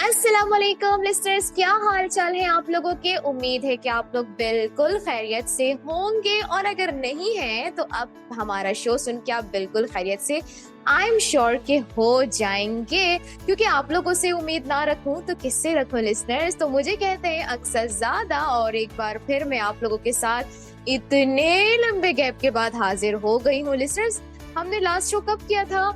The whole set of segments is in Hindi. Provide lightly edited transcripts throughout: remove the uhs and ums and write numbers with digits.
अस्सलाम वालेकुम लिस्टर्स, क्या हाल चाल है आप लोगों के। उम्मीद है कि आप लोग बिल्कुल खैरियत से होंगे और अगर नहीं है तो अब हमारा शो सुन के आप बिल्कुल खैरियत से आई एम श्योर के हो जाएंगे, क्योंकि आप लोगों से उम्मीद ना रखूं तो किससे रखूं लिस्टर्स। तो मुझे कहते हैं अक्सर ज्यादा, और एक बार फिर मैं आप लोगों के साथ इतने लंबे गैप के बाद हाजिर हो गई हूँ लिस्टर्स। हमने लास्ट शो कब किया था?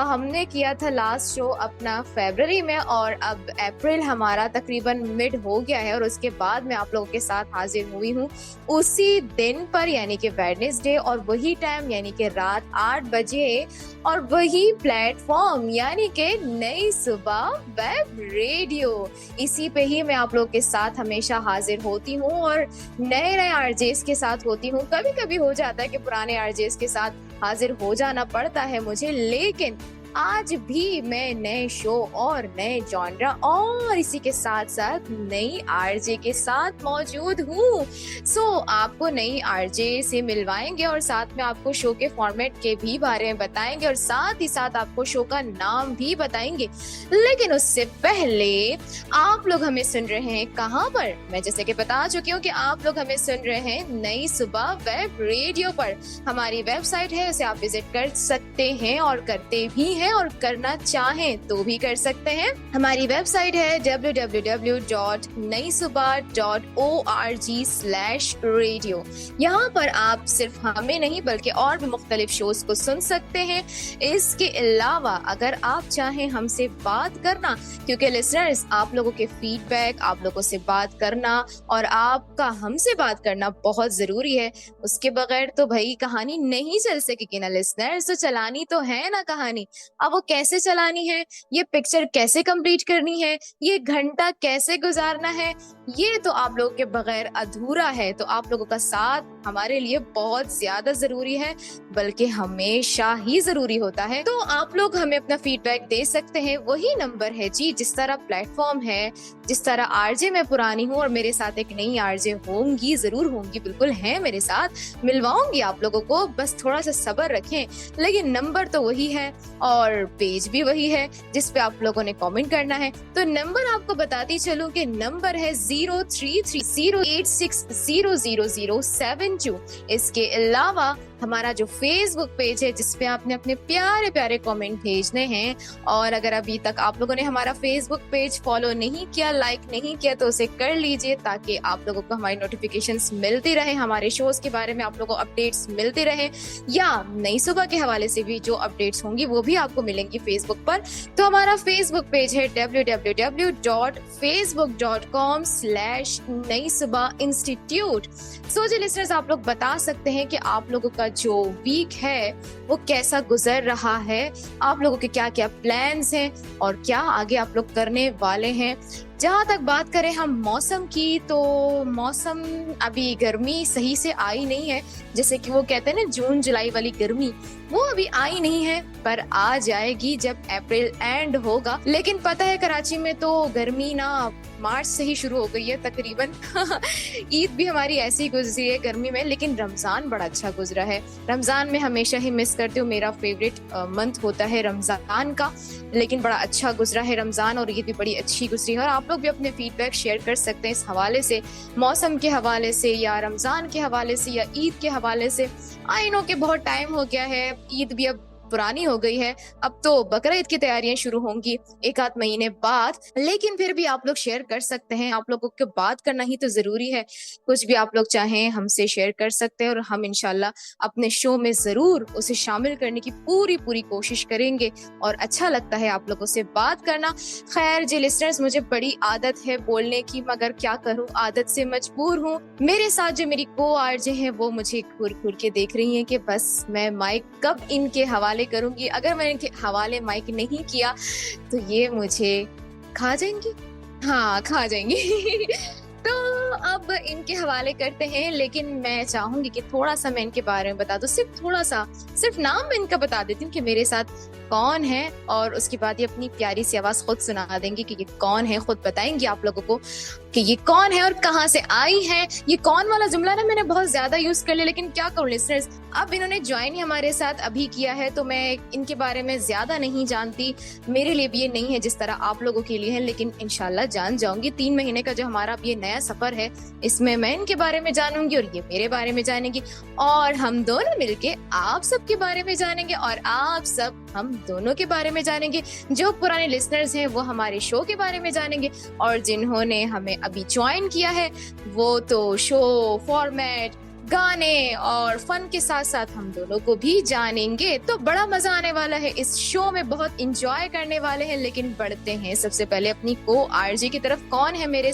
हमने किया था लास्ट शो अपना फरवरी में, और अब अप्रैल हमारा तकरीबन मिड हो गया है, और उसके बाद मैं आप लोगों के साथ हाजिर हुई हूँ उसी दिन पर यानी कि वेडनेसडे, और वही टाइम यानी कि रात 8 बजे, और वही प्लेटफॉर्म यानी कि नई सुबह वेब रेडियो। इसी पे ही मैं आप लोगों के साथ हमेशा हाजिर होती हूँ और नए नए आरजेस के साथ होती हूँ। कभी कभी हो जाता है कि पुराने आरजेस के साथ हाजिर हो जाना पड़ता है मुझे, लेकिन आज भी मैं नए शो और नए जॉनरा और इसी के साथ साथ नई आरजे के साथ मौजूद हूँ। सो आपको नई आरजे से मिलवाएंगे और साथ में आपको शो के फॉर्मेट के भी बारे में बताएंगे और साथ ही साथ आपको शो का नाम भी बताएंगे। लेकिन उससे पहले आप लोग हमें सुन रहे हैं कहाँ पर? मैं जैसे कि बता चुकी हूँ कि आप लोग हमें सुन रहे हैं नई सुबह वेब रेडियो पर। हमारी वेबसाइट है, उसे आप विजिट कर सकते हैं और करते भी हैं, और करना चाहें तो भी कर सकते हैं। हमारी वेबसाइट है www.naisubah.org/radio। यहाँ पर आप सिर्फ हमें नहीं बल्कि और भी मुख्तलिफ शोज को सुन सकते हैं। इसके अलावा अगर आप चाहें हमसे बात करना, क्योंकि लिसनर्स आप लोगों के फीडबैक, आप लोगों से बात करना और आपका हमसे बात करना बहुत जरूरी है। उसके बगैर तो भाई कहानी नहीं चल सकेगी ना लिसनर्स। तो चलानी तो है ना कहानी। अब वो कैसे चलानी है, ये पिक्चर कैसे कंप्लीट करनी है, ये घंटा कैसे गुजारना है, ये तो आप लोगों के बगैर अधूरा है। तो आप लोगों का साथ हमारे लिए बहुत ज्यादा जरूरी है, बल्कि हमेशा ही जरूरी होता है। तो आप लोग हमें अपना फीडबैक दे सकते हैं। वही नंबर है जी, जिस तरह प्लेटफॉर्म है, जिस तरह आरजे मैं पुरानी हूँ और मेरे साथ एक नई आरजे होंगी, जरूर होंगी, बिल्कुल है मेरे साथ, मिलवाऊंगी आप लोगों को, बस थोड़ा सा सब्र रखें। लेकिन नंबर तो वही है और पेज भी वही है जिस पे आप लोगों ने कमेंट करना है। तो नंबर आपको बताती चलूं कि नंबर है 033086000072। इसके अलावा हमारा जो फेसबुक पेज है जिसपे आपने अपने प्यारे प्यारे कमेंट भेजने हैं, और अगर अभी तक आप लोगों ने हमारा फेसबुक पेज फॉलो नहीं किया, लाइक नहीं किया, तो उसे कर लीजिए ताकि आप लोगों को हमारी नोटिफिकेशंस मिलती रहे, हमारे शोज के बारे में आप लोगों को अपडेट्स मिलती रहे, या नई सुबह के हवाले से भी जो अपडेट्स होंगी वो भी आपको मिलेंगी फेसबुक पर। तो हमारा फेसबुक पेज है www.facebook.com/naisubah-institute। सो जी लिस्टर्स, आप लोग बता सकते हैं कि आप लोगों का जो वीक है वो कैसा गुजर रहा है, आप लोगों के क्या क्या प्लान्स हैं और क्या आगे आप लोग करने वाले हैं। जहाँ तक बात करें हम मौसम की, तो मौसम अभी गर्मी सही से आई नहीं है, जैसे कि वो कहते हैं ना जून जुलाई वाली गर्मी, वो अभी आई नहीं है, पर आ जाएगी जब अप्रैल एंड होगा। लेकिन पता है कराची में तो गर्मी ना मार्च से ही शुरू हो गई है तकरीबन। ईद भी हमारी ऐसी गुजरी है गर्मी में, लेकिन रमजान बड़ा अच्छा गुजरा है। रमजान में हमेशा ही मिस करती हूँ, मेरा फेवरेट मंथ होता है रमजान का, लेकिन बड़ा अच्छा गुजरा है रमजान, और ईद भी बड़ी अच्छी गुजरी है। और आप लोग भी अपने फीडबैक शेयर कर सकते हैं इस हवाले से, मौसम के हवाले से या रमजान के हवाले से या ईद के हवाले से। आई नो कि बहुत टाइम हो गया है, ईद भी अब पुरानी हो गई है, अब तो बकरा ईद की तैयारियां शुरू होंगी एक आध महीने बाद, लेकिन फिर भी आप लोग शेयर कर सकते हैं। आप लोगों को बात करना ही तो जरूरी है, कुछ भी आप लोग चाहें हमसे शेयर कर सकते हैं और हम इंशाल्लाह अपने शो में जरूर उसे शामिल करने की पूरी पूरी कोशिश करेंगे। और अच्छा लगता है आप लोगों से बात करना। खैर जी लिस्टर्स, मुझे बड़ी आदत है बोलने की, मगर क्या करूं, आदत से मजबूर हूं। मेरे साथ जो मेरी को आरजे हैं वो मुझे घूर घूर के देख रही हैं कि बस मैं माइक कब इनके हवाले करूंगी। अगर मैंने इनके हवाले माइक नहीं किया तो ये मुझे खा जाएंगी, हाँ खा जाएंगी। तो अब इनके हवाले करते हैं, लेकिन मैं चाहूंगी कि थोड़ा सा मैं इनके बारे में बता दूं, सिर्फ थोड़ा सा, सिर्फ नाम मैं इनका बता देती हूँ कि मेरे साथ कौन है, और उसके बाद ये अपनी प्यारी सी आवाज खुद सुना देंगे कि ये कौन है। खुद बताएंगी आप लोगों को कि ये कौन है और कहाँ से आई है। ये कौन वाला जुमला ना मैंने बहुत ज्यादा यूज कर लिया, लेकिन क्या करूं लिसनर्स, अब इन्होंने ज्वाइन ही हमारे साथ अभी किया है, तो मैं इनके बारे में ज्यादा नहीं जानती। मेरे लिए भी ये नहीं है जिस तरह आप लोगों के लिए है, लेकिन इंशाल्लाह जान जाऊंगी। 3 महीने का जो हमारा अब ये नया सफर है, इसमें मैं इनके बारे में जानूंगी और ये मेरे बारे में जानेंगी, और हम दोनों मिलके आप सबके बारे में जानेंगे और आप सब हम दोनों के बारे में जानेंगे। जो पुराने लिसनर्स हैं वो हमारे शो के बारे में जानेंगे, और जिन्होंने हमें अभी ज्वाइन किया है वो तो शो फॉर्मेट, गाने और फन के साथ साथ हम दोनों को भी जानेंगे। तो बड़ा मजा आने वाला है इस शो में, बहुत इंजॉय करने वाले हैं। लेकिन बढ़ते हैं सबसे पहले अपनी को आरजे की तरफ। कौन है मेरे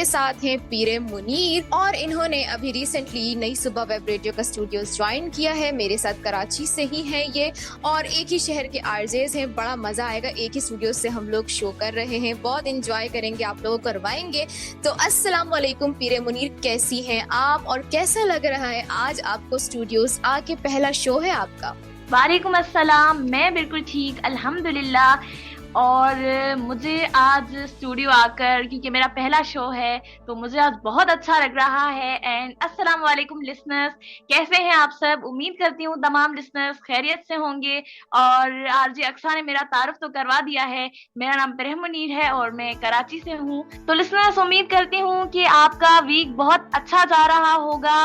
साथ हैं पीरे मुनीर, और इन्होंने अभी रिसेंटली नई सुबह वेब रेडियो का स्टूडियो ज्वाइन किया है। मेरे साथ कराची से ही है ये, और एक ही शहर के आरजेस हैं। बड़ा मजा आएगा, एक ही स्टूडियो से हम लोग शो कर रहे हैं, बहुत इंजॉय करेंगे, आप लोगों को करवाएंगे। तो अस्सलाम वालेकुम पीरे मुनीर, कैसी हैं आप और कैसा लग रहा है आज आपको स्टूडियोज आके? पहला शो है आपका। वालेकुम अस्सलाम, मैं बिल्कुल ठीक अल्हम्दुलिल्लाह। और मुझे आज स्टूडियो आकर, क्योंकि मेरा पहला शो है, तो मुझे आज बहुत अच्छा लग रहा है। एंड अस्सलाम वालेकुम लिसनर्स, कैसे हैं आप सब? उम्मीद करती हूँ तमाम लिसनर्स खैरियत से होंगे। और आरजे अक्सा ने मेरा तारुफ तो करवा दिया है, मेरा नाम पीरे मुनीर है और मैं कराची से हूँ। तो लिसनर्स, उम्मीद करती हूँ कि आपका वीक बहुत अच्छा जा रहा होगा।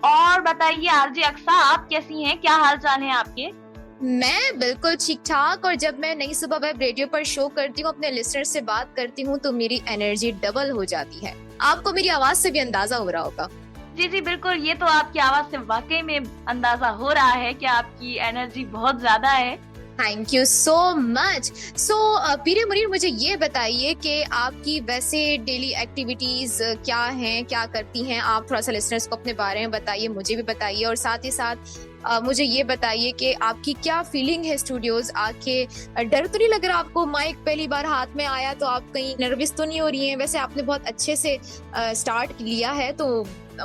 और बताइए आरजे अक्सा, आप कैसी हैं? क्या हाल चाल है आपके? मैं बिल्कुल ठीक ठाक, और जब मैं नई सुबह वेब रेडियो पर शो करती हूँ, अपने लिसनर से बात करती हूँ, तो मेरी एनर्जी डबल हो जाती है। आपको मेरी आवाज से भी अंदाजा हो रहा होगा। जी जी बिल्कुल, ये तो आपकी आवाज से वाकई में अंदाजा हो रहा है कि आपकी एनर्जी बहुत ज्यादा है। Thank you so much. So पीरे मुनीर, मुझे ये बताइए कि आपकी वैसे डेली एक्टिविटीज क्या हैं, क्या करती हैं आप? थोड़ा सा लिसनर्स को अपने बारे में बताइए, मुझे भी बताइए, और साथ ही साथ मुझे ये बताइए कि आपकी क्या फीलिंग है स्टूडियोज आके? डर तो नहीं लग रहा आपको? माइक पहली बार हाथ में आया तो आप कहीं नर्वस तो नहीं हो रही हैं? वैसे आपने बहुत अच्छे से स्टार्ट लिया है, तो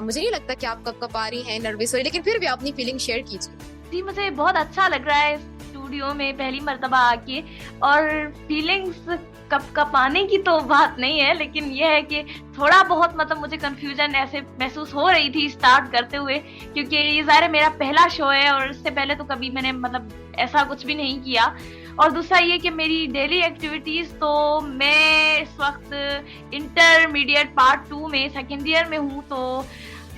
मुझे नहीं लगता कि आप कब आ रही हैं, नर्वस हो रही, लेकिन फिर भी अपनी फीलिंग शेयर कीजिए। जी, मुझे बहुत अच्छा लग रहा है स्टूडियो में पहली मर्तबा आके, और फीलिंग्स कप आने की तो बात नहीं है, लेकिन यह है कि थोड़ा बहुत मतलब मुझे कंफ्यूजन ऐसे महसूस हो रही थी स्टार्ट करते हुए, क्योंकि ये ज़ाहिर है मेरा पहला शो है और इससे पहले तो कभी मैंने मतलब ऐसा कुछ भी नहीं किया। और दूसरा ये कि मेरी डेली एक्टिविटीज़, तो मैं इस वक्त इंटरमीडिएट पार्ट 2 में सेकेंड ईयर में हूँ। तो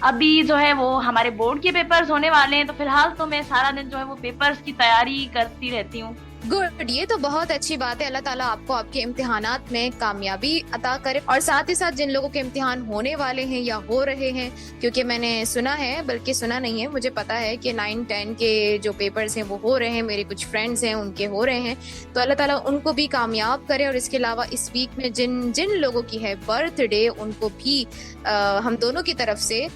अभी जो है वो हमारे बोर्ड के पेपर्स होने वाले हैं, तो फिलहाल तो मैं सारा दिन जो है वो पेपर्स की तैयारी करती रहती हूँ। गुड, ये तो बहुत अच्छी बात है। अल्लाह ताला आपको आपके इम्तिहानात में कामयाबी अता करे, और साथ ही साथ जिन लोगों के इम्तिहान होने वाले हैं या हो रहे हैं, क्योंकि मैंने सुना है, बल्कि सुना नहीं है, मुझे पता है कि 9-10 के जो पेपर्स हैं वो हो रहे हैं, मेरे कुछ फ्रेंड्स हैं उनके हो रहे हैं, तो अल्लाह ताला उनको भी कामयाब करे। और इसके अलावा इस वीक में जिन जिन लोगों की है बर्थडे, उनको भी हम दोनों की तरफ से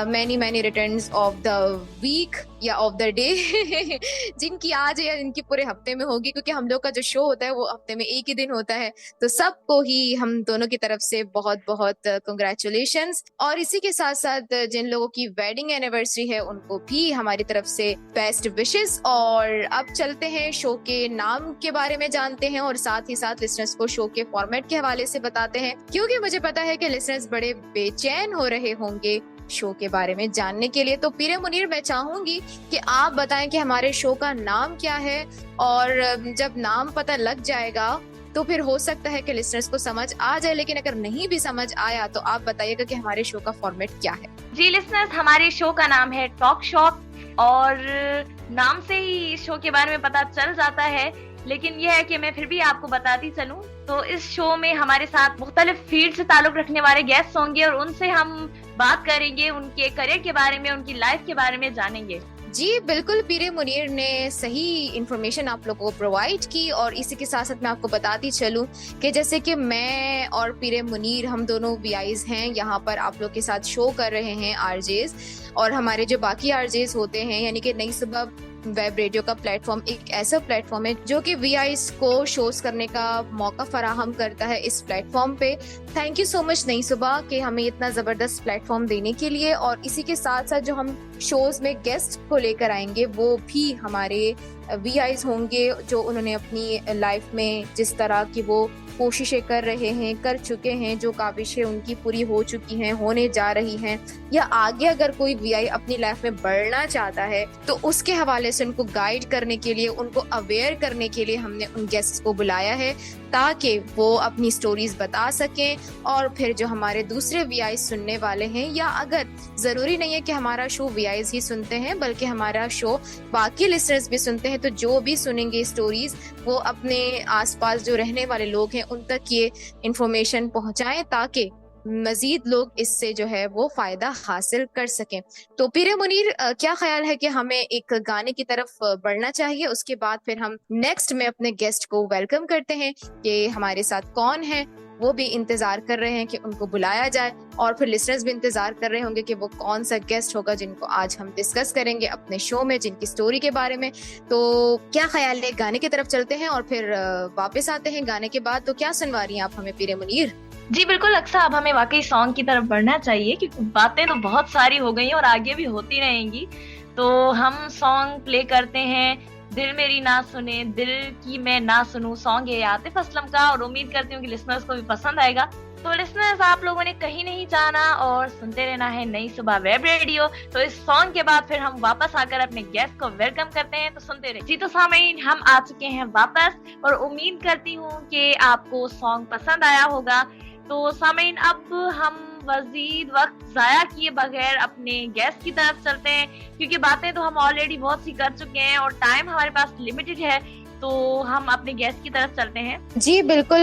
many returns of the week या ऑफ द डे जिनकी आज है या जिनकी पूरे हफ्ते में होगी, क्योंकि हम लोग का जो शो होता है वो हफ्ते में एक ही दिन होता है। तो सबको ही हम दोनों की तरफ से बहुत बहुत कंग्रेचुलेशंस। और इसी के साथ साथ जिन लोगों की वेडिंग एनिवर्सरी है उनको भी हमारी तरफ से बेस्ट विशेस। और अब चलते हैं शो के नाम के बारे में जानते हैं, और साथ ही साथ लिसनर्स को शो के फॉर्मेट के हवाले से बताते हैं, क्योंकि मुझे पता है कि लिसनर्स बड़े बेचैन हो रहे होंगे शो के बारे में जानने के लिए। तो पीरे मुनीर, मैं चाहूंगी कि आप बताएं कि हमारे शो का नाम क्या है, और जब नाम पता लग जाएगा तो फिर हो सकता है कि लिसनर्स को समझ आ जाए, लेकिन अगर नहीं भी समझ आया तो आप बताइएगा कि हमारे शो का फॉर्मेट क्या है। जी लिसनर्स, हमारे शो का नाम है टॉक शॉप, और नाम से ही शो के बारे में पता चल जाता है, लेकिन यह है कि मैं फिर भी आपको बताती चलूं। तो इस शो में हमारे साथ मुख्तलिफ फील्ड से ताल्लुक रखने वाले गेस्ट होंगे, और उनसे हम बात करेंगे, उनके करियर के बारे में, उनकी लाइफ के बारे में जानेंगे। जी बिल्कुल, पीरे मुनीर ने सही इंफॉर्मेशन आप लोगों को प्रोवाइड की। और इसी के साथ साथ मैं आपको बताती चलूं कि जैसे कि मैं और पीरे मुनीर, हम दोनों वीआईज हैं, यहाँ पर आप लोग के साथ शो कर रहे हैं आरजेस, और हमारे जो बाकी आरजेस होते हैं, यानी कि नई सुबह वेब रेडियो का प्लेटफॉर्म एक ऐसा प्लेटफॉर्म है जो कि वीआईज को शोज करने का मौका फराहम करता है इस प्लेटफॉर्म पे। थैंक यू सो मच नई सुबह कि हमें इतना जबरदस्त प्लेटफॉर्म देने के लिए, और इसी के साथ साथ जो हम शोज में गेस्ट को लेकर आएंगे वो भी हमारे वीआईज होंगे जो उन्होंने अपनी लाइफ में जिस तरह की वो कोशिशें कर रहे हैं, कर चुके हैं, जो काविशें उनकी पूरी हो चुकी हैं, होने जा रही हैं, या आगे अगर कोई वीआई अपनी लाइफ में बढ़ना चाहता है तो उसके हवाले से उनको गाइड करने के लिए, उनको अवेयर करने के लिए हमने उन गेस्ट्स को बुलाया है ताकि वो अपनी स्टोरीज बता सकें। और फिर जो हमारे दूसरे वीआई सुनने वाले हैं, या अगर जरूरी नहीं है कि हमारा शो वीआईज ही सुनते हैं बल्कि हमारा शो बाकी लिसनर्स भी सुनते हैं, तो जो भी सुनेंगे स्टोरीज वो अपने आसपास जो रहने वाले लोग हैं उन तक ये इंफॉर्मेशन पहुंचाएं ताकि मजीद लोग इससे जो है वो फायदा हासिल कर सकें। तो पीरे मुनीर, क्या ख्याल है कि हमें एक गाने की तरफ बढ़ना चाहिए? उसके बाद फिर हम नेक्स्ट में अपने गेस्ट को वेलकम करते हैं कि हमारे साथ कौन है। वो भी इंतजार कर रहे हैं कि उनको बुलाया जाए, और फिर लिसनर्स भी इंतजार कर रहे होंगे कि वो कौन सा गेस्ट होगा जिनको आज हम डिस्कस करेंगे अपने शो में, जिनकी स्टोरी के बारे में। तो क्या ख्याल है, गाने की तरफ चलते हैं और फिर वापस आते हैं गाने के बाद। तो क्या सुनवा रही हैं आप हमें पीरे मुनीर? जी बिल्कुल अक्सा, अब हमें वाकई सॉन्ग की तरफ बढ़ना चाहिए क्योंकि बातें तो बहुत सारी हो गई और आगे भी होती रहेंगी। तो हम सॉन्ग प्ले करते हैं, दिल मेरी ना सुने दिल की मैं ना सुनूं। सॉन्ग है आतिफ असलम का और उम्मीद करती हूँ कि लिसनर्स को भी पसंद आएगा। तो लिसनर्स, आप लोगों ने कहीं नहीं जाना और सुनते रहना है नई सुबह वेब रेडियो। तो इस सॉन्ग के बाद फिर हम वापस आकर अपने गेस्ट को वेलकम करते हैं, तो सुनते रहिए। जी तो सामीन, हम आ चुके हैं वापस और उम्मीद करती हूँ कि आपको सॉन्ग पसंद आया होगा। तो सामीन, अब हम मजीद वक्त जाया किए बगैर अपने गेस्ट की तरफ चलते हैं क्योंकि बातें तो हम ऑलरेडी बहुत सी कर चुके हैं और टाइम हमारे पास लिमिटेड है। तो हम अपने गेस्ट की तरफ चलते हैं। जी बिल्कुल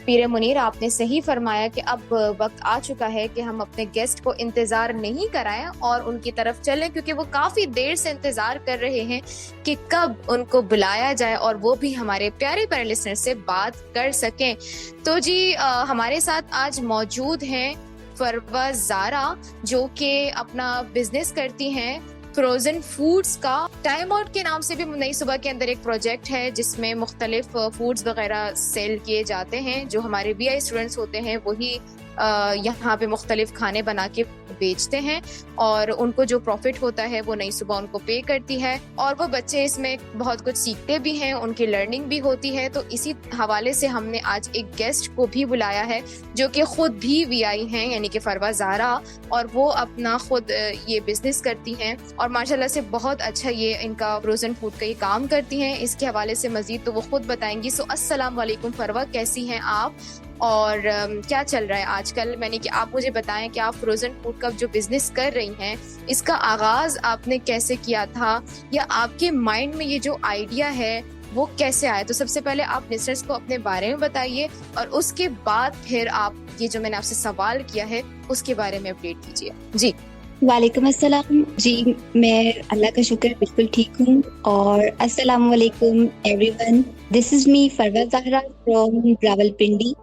पीरे मुनीर, आपने सही फरमाया कि अब वक्त आ चुका है कि हम अपने गेस्ट को इंतजार नहीं कराएं और उनकी तरफ चलें, क्योंकि वो काफी देर से इंतजार कर रहे हैं कि कब उनको बुलाया जाए और वो भी हमारे प्यारे प्यारे लिसनर से बात कर सकें। तो जी हमारे साथ आज मौजूद हैं फरवा ज़ारा, जो कि अपना बिजनेस करती हैं फ्रोजन फूड्स का। टाइम आउट के नाम से भी नई सुबह के अंदर एक प्रोजेक्ट है जिसमें मुख्तलिफ फूड्स वगैरह सेल किए जाते हैं। जो हमारे वीआई स्टूडेंट्स होते हैं वही यहाँ पे मुख्तलिफ खाने बना के बेचते हैं और उनको जो प्रॉफिट होता है वो नई सुबह उनको पे करती है, और वो बच्चे इसमें बहुत कुछ सीखते भी हैं, उनकी लर्निंग भी होती है। तो इसी हवाले से हमने आज एक गेस्ट को भी बुलाया है जो कि खुद भी वीआई हैं, यानी कि फरवा ज़ारा, और वो अपना खुद ये बिजनेस करती हैं और माशाल्लाह से बहुत अच्छा ये इनका फ्रोजन फूड का ये काम करती हैं। इसके हवाले से मजीद तो वो खुद बताएंगी। सो अस्सलाम वालेकुम फरवा, कैसी हैं आप और क्या चल रहा है आजकल? मैंने कि आप मुझे बताएं कि आप फ्रोजन फूड का जो बिजनेस कर रही हैं इसका आगाज आपने कैसे किया था, या आपके माइंड में ये जो आइडिया है वो कैसे आया? तो सबसे पहले आप लिसनर्स को अपने बारे में बताइए और उसके बाद फिर आप ये जो मैंने आपसे सवाल किया है उसके बारे में अपडेट कीजिए। जी वालेकुम अस्सलाम। जी मैं अल्लाह का शुक्र बिल्कुल ठीक हूँ। और अस्सलाम वालेकुम everyone, this is me Farwa Zahra from Rawalpindi.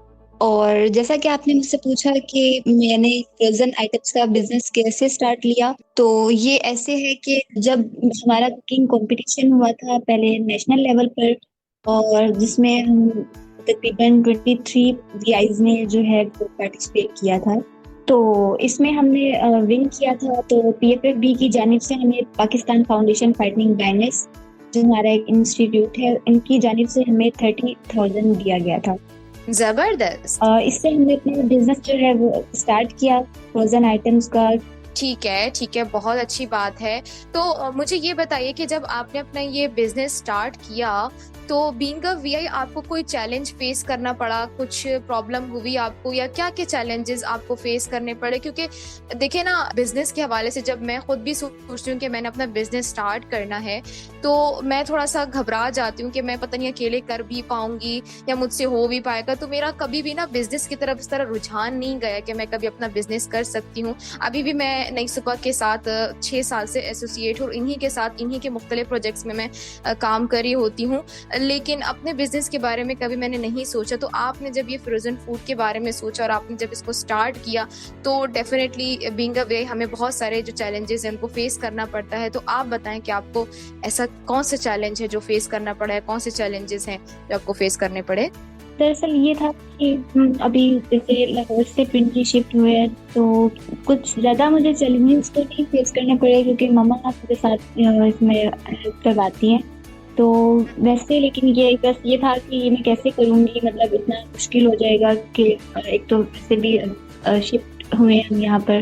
और जैसा कि आपने मुझसे पूछा कि मैंने फ्रोजन आइटम्स का बिजनेस कैसे स्टार्ट लिया, तो ये ऐसे है कि जब हमारा कुकिंग कंपटीशन हुआ था पहले नेशनल लेवल पर, और जिसमें हम तकरीबन 23 वीआईज ने जो है वो पार्टिसिपेट किया था। तो इसमें हमने विन किया था। तो पीएफएफबी की जानिब से हमें पाकिस्तान फाउंडेशन फाइटिंग बैनर्स, जो हमारा एक इंस्टीट्यूट है, इनकी जानिब से हमें 30,000 दिया गया था। जबरदस्त। इससे हमने अपना बिजनेस जो है वो स्टार्ट किया फ्रोजन आइटम्स का। ठीक है, बहुत अच्छी बात है। तो मुझे ये बताइए कि जब आपने अपना ये बिजनेस स्टार्ट किया तो बीइंग अ वीआई आपको कोई चैलेंज फेस करना पड़ा, कुछ प्रॉब्लम हुई आपको, या क्या क्या चैलेंजेस आपको फेस करने पड़े? क्योंकि देखिए ना, बिजनेस के हवाले से जब मैं खुद भी सोचती हूँ कि मैंने अपना बिजनेस स्टार्ट करना है तो मैं थोड़ा सा घबरा जाती हूँ कि मैं पता नहीं अकेले कर भी पाऊंगी या मुझसे हो भी पाएगा। तो मेरा कभी भी ना बिजनेस की तरफ इस तरह रुझान नहीं गया कि मैं कभी अपना बिजनेस कर सकती हूँ। अभी भी मैं नई सुबह के साथ 6 साल से एसोसिएट हूँ, इन्हीं के साथ इन्हीं के मुख्तलिफ प्रोजेक्ट्स में मैं काम कर रही होती हूँ। लेकिन अपने बिजनेस के बारे में कभी मैंने नहीं सोचा। तो आपने जब ये फ्रोजन फूड के बारे में सोचा और आपने जब इसको स्टार्ट किया, तो डेफिनेटली बीइंग अ वे हमें बहुत सारे जो चैलेंजेस हैं उनको फेस करना पड़ता है। तो आप बताएं कि आपको ऐसा कौन सा चैलेंज है जो फेस करना पड़ा है, कौन से चैलेंजेस हैं जो आपको फेस करने पड़े? दरअसल ये था कि अभी जैसे लाहौर से पिंडी शिफ्ट हुए हैं, तो कुछ ज़्यादा मुझे चैलेंजेस तो नहीं फेस करने पड़े क्योंकि मम्मा मेरे साथ इसमें हेल्प करवाती हैं। तो वैसे लेकिन ये बस ये था कि ये मैं कैसे करूँगी, मतलब इतना मुश्किल हो जाएगा कि एक तो वैसे भी शिफ्ट हुए हैं हम यहाँ पर,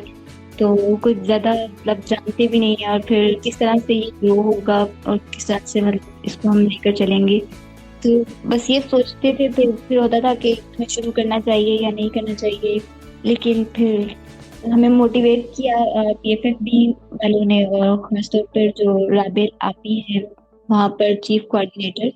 तो कुछ ज़्यादा मतलब जानते भी नहीं है, और फिर किस तरह से ये ग्रो होगा और किस तरह से मतलब इसको हम लेकर चलेंगे। तो बस ये सोचते थे, फिर होता था कि हमें शुरू करना चाहिए या नहीं करना चाहिए। लेकिन फिर हमें मोटिवेट किया PFFB वालों ने, और खासतौर पर जो राबेल आपी है वहाँ पर चीफ कोऑर्डिनेटर,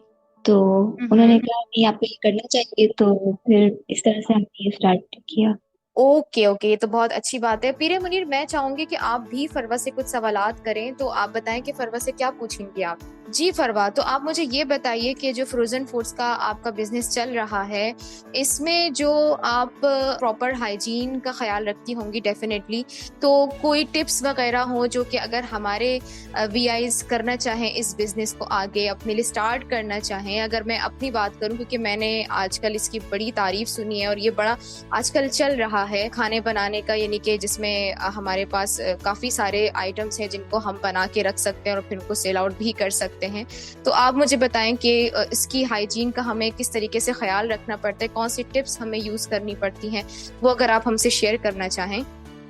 तो उन्होंने कहा नहीं आपको ये करना चाहिए। तो फिर इस तरह से हमने ये स्टार्ट किया। ओके ओके, ये तो बहुत अच्छी बात है। पीरे मुनीर, मैं चाहूंगी कि आप भी फरवा से कुछ सवालात करें, तो आप बताएं कि फरवा से क्या पूछेंगी आप। जी फरवा, तो आप मुझे ये बताइए कि जो फ्रोजन फूड्स का आपका बिजनेस चल रहा है, इसमें जो आप प्रॉपर हाइजीन का ख्याल रखती होंगी डेफिनेटली, तो कोई टिप्स वगैरह हो जो कि अगर हमारे VIs करना चाहें, इस बिजनेस को आगे अपने लिए स्टार्ट करना चाहें। अगर मैं अपनी बात करूं, क्योंकि मैंने आजकल इसकी बड़ी तारीफ सुनी है और ये बड़ा आजकल चल रहा है खाने बनाने का, यानी कि जिसमें हमारे पास काफ़ी सारे आइटम्स हैं जिनको हम बना के रख सकते हैं और फिर उनको सेल आउट भी कर सकते हैं। तो आप मुझे बताएं कि इसकी हाइजीन का हमें किस तरीके से ख्याल रखना पड़ता है, कौन सी टिप्स हमें यूज़ करनी पड़ती हैं, वो अगर आप हमसे शेयर करना चाहें।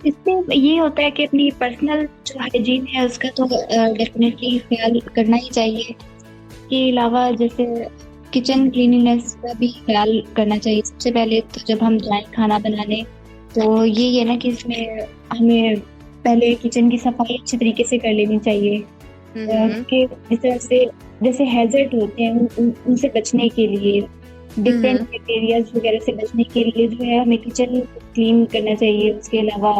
इसमें ये होता है कि अपनी पर्सनल जो हाइजीन है उसका तो डेफिनेटली ख्याल करना ही चाहिए। इसके अलावा जैसे किचन क्लीनिनेस का भी ख्याल करना चाहिए। सबसे पहले तो जब हम जाएं खाना बनाने, तो ये है ना कि इसमें हमें पहले किचन की सफाई अच्छे तरीके से कर लेनी चाहिए। कि जिस तरह से जैसे हैजर्ड होते हैं उनसे बचने के लिए, डिफरेंट बैक्टीरियाज वगैरह से बचने के लिए जो है हमें किचन क्लीन करना चाहिए। उसके अलावा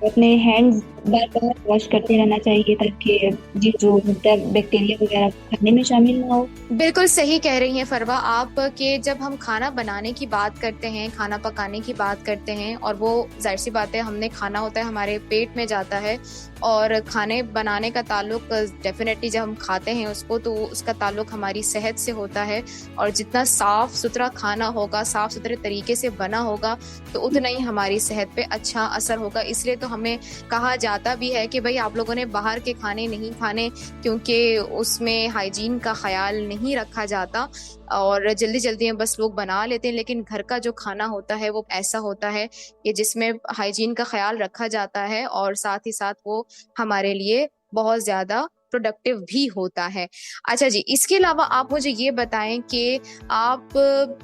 अपने हैंड्स बार बार वॉश करते रहना चाहिए ताकि ये जो होता है बैक्टीरिया वगैरह खाने में शामिल ना हो। बिल्कुल सही कह रही हैं फरवा आप कि जब हम खाना बनाने की बात करते हैं, खाना पकाने की बात करते हैं, और वो जाहिर सी बात है हमने खाना होता है हमारे पेट में जाता है, और खाने बनाने का ताल्लुक डेफिनेटली जब हम खाते हैं उसको, तो उसका ताल्लुक हमारी सेहत से होता है। और जितना साफ़ सुथरा खाना होगा, साफ़ सुथरे तरीके से बना होगा, तो उतना ही हमारी सेहत पे अच्छा असर होगा। इसलिए तो हमें कहा जाता भी है कि भाई आप लोगों ने बाहर के खाने नहीं खाने, क्योंकि उसमें हाइजीन का ख्याल नहीं रखा जाता और जल्दी जल्दी में बस लोग बना लेते हैं। लेकिन घर का जो खाना होता है वो ऐसा होता है कि जिसमें हाइजीन का ख्याल रखा जाता है और साथ ही साथ वो हमारे लिए बहुत ज़्यादा प्रोडक्टिव भी होता है। अच्छा जी, इसके अलावा आप मुझे ये बताएं कि आप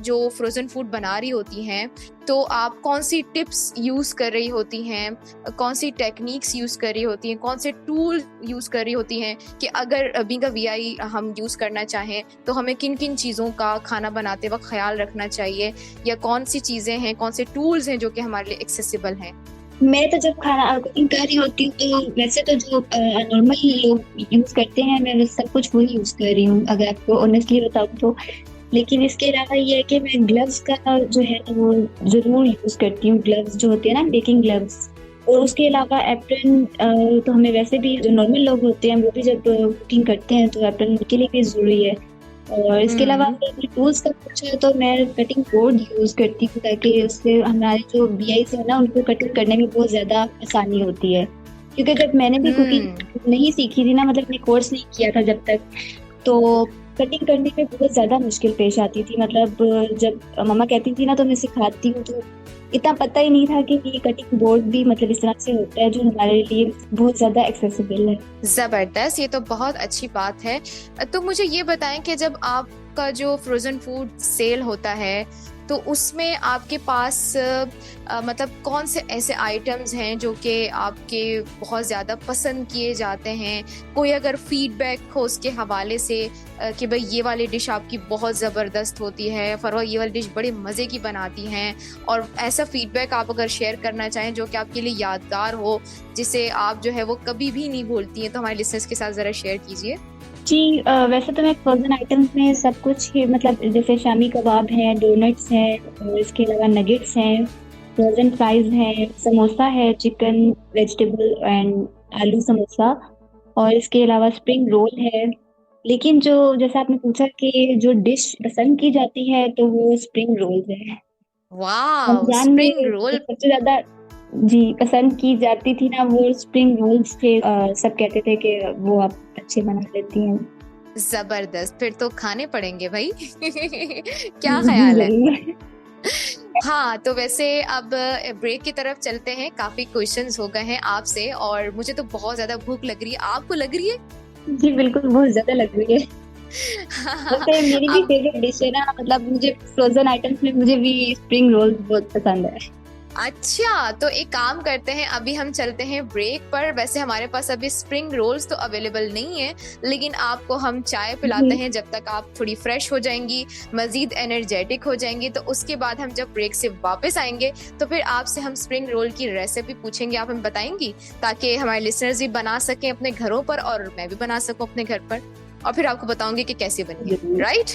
जो फ्रोज़न फूड बना रही होती हैं, तो आप कौन सी टिप्स यूज़ कर रही होती हैं, कौन सी टेक्निक्स यूज़ कर रही होती हैं, कौन से टूल यूज़ कर रही होती हैं कि अगर बीइंग अ VI हम यूज़ करना चाहें तो हमें किन किन चीज़ों का खाना बनाते वक्त ख्याल रखना चाहिए, या कौन सी चीज़ें हैं, कौन से टूल्स हैं जो कि हमारे लिए एक्सेसिबल हैं? मैं तो जब खाना कुकिंग कर रही होती हूँ तो वैसे तो जो नॉर्मल लोग यूज करते हैं मैं सब कुछ वही यूज कर रही हूँ, अगर आपको ऑनेस्टली बताऊँ तो। लेकिन इसके अलावा ये है कि मैं ग्लव्स का जो है वो जरूर यूज करती हूँ। ग्लव्स जो होते हैं ना, बेकिंग ग्लव्स, और उसके अलावा एप्रन तो हमें वैसे भी जो नॉर्मल लोग होते हैं वो भी जब कुकिंग करते हैं तो एप्रन उनके लिए भी जरूरी है। और इसके अलावा टूल्स का कुछ है तो मैं कटिंग बोर्ड यूज करती हूँ ताकि उससे हमारे जो VIs है ना उनको कटिंग करने में बहुत ज्यादा आसानी होती है। क्योंकि जब मैंने भी कुकिंग नहीं सीखी थी ना, मतलब मैंने कोर्स नहीं किया था जब तक, तो कटिंग करने में बहुत ज्यादा मुश्किल पेश आती थी। मतलब जब मम्मा कहती थी ना तो मैं सिखाती हूँ, तो इतना पता ही नहीं था कि ये कटिंग बोर्ड भी मतलब इस तरह से होता है जो हमारे लिए बहुत ज्यादा एक्सेसिबल है। जबरदस्त, ये तो बहुत अच्छी बात है। तो मुझे ये बताएं कि जब आपका जो फ्रोजन फूड सेल होता है तो उसमें आपके पास मतलब कौन से ऐसे आइटम्स हैं जो कि आपके बहुत ज़्यादा पसंद किए जाते हैं? कोई अगर फीडबैक हो उसके हवाले से कि भाई ये वाली डिश आपकी बहुत ज़बरदस्त होती है, फरवा ये वाली डिश बड़े मज़े की बनाती हैं, और ऐसा फीडबैक आप अगर शेयर करना चाहें जो कि आपके लिए यादगार हो, जिसे आप जो है वो कभी भी नहीं भूलती हैं, तो हमारे लिसनर्स के साथ ज़रा शेयर कीजिए। जी वैसे तो मैं फ्रोजन आइटम्स में सब कुछ ही मतलब जैसे शामी कबाब है, डोनट्स है और इसके अलावा नगेट्स हैं, फ्रोजन फ्राइज है, समोसा है, चिकन वेजिटेबल एंड आलू समोसा और इसके अलावा स्प्रिंग रोल है। लेकिन जो जैसा आपने पूछा कि जो डिश पसंद की जाती है तो वो स्प्रिंग रोल्स है। वाह, रमजान में स्प्रिंग जो रोल। सबसे ज्यादा जी पसंद की जाती थी ना वो स्प्रिंग रोल्स थे। सब कहते थे कि वो आप अच्छे बना लेती हैं। जबरदस्त, फिर तो खाने पड़ेंगे भाई। क्या जी ख्याल है? जरूर। हाँ, तो वैसे अब ब्रेक की तरफ चलते हैं। काफी क्वेश्चंस हो गए हैं आपसे और मुझे तो बहुत ज्यादा भूख लग रही है। आपको लग रही है? जी बिल्कुल बहुत ज्यादा लग रही है। वैसे मेरी भी अब फेवरेट डिश है ना, मतलब मुझे फ्रोजन आइटम्स में मुझे भी स्प्रिंग रोल बहुत पसंद है। अच्छा, तो एक काम करते हैं, अभी हम चलते हैं ब्रेक पर। वैसे हमारे पास अभी स्प्रिंग रोल्स तो अवेलेबल नहीं है, लेकिन आपको हम चाय पिलाते जी हैं जब तक आप थोड़ी फ्रेश हो जाएंगी, मजीद एनर्जेटिक हो जाएंगी। तो उसके बाद हम जब ब्रेक से वापस आएंगे तो फिर आपसे हम स्प्रिंग रोल की रेसिपी पूछेंगे, आप हमें बताएंगी, ताकि हमारे लिसनर्स भी बना सकें अपने घरों पर और मैं भी बना सकूं अपने घर पर, और फिर आपको बताऊंगी कि कैसे बनी है। जरूर। राइट?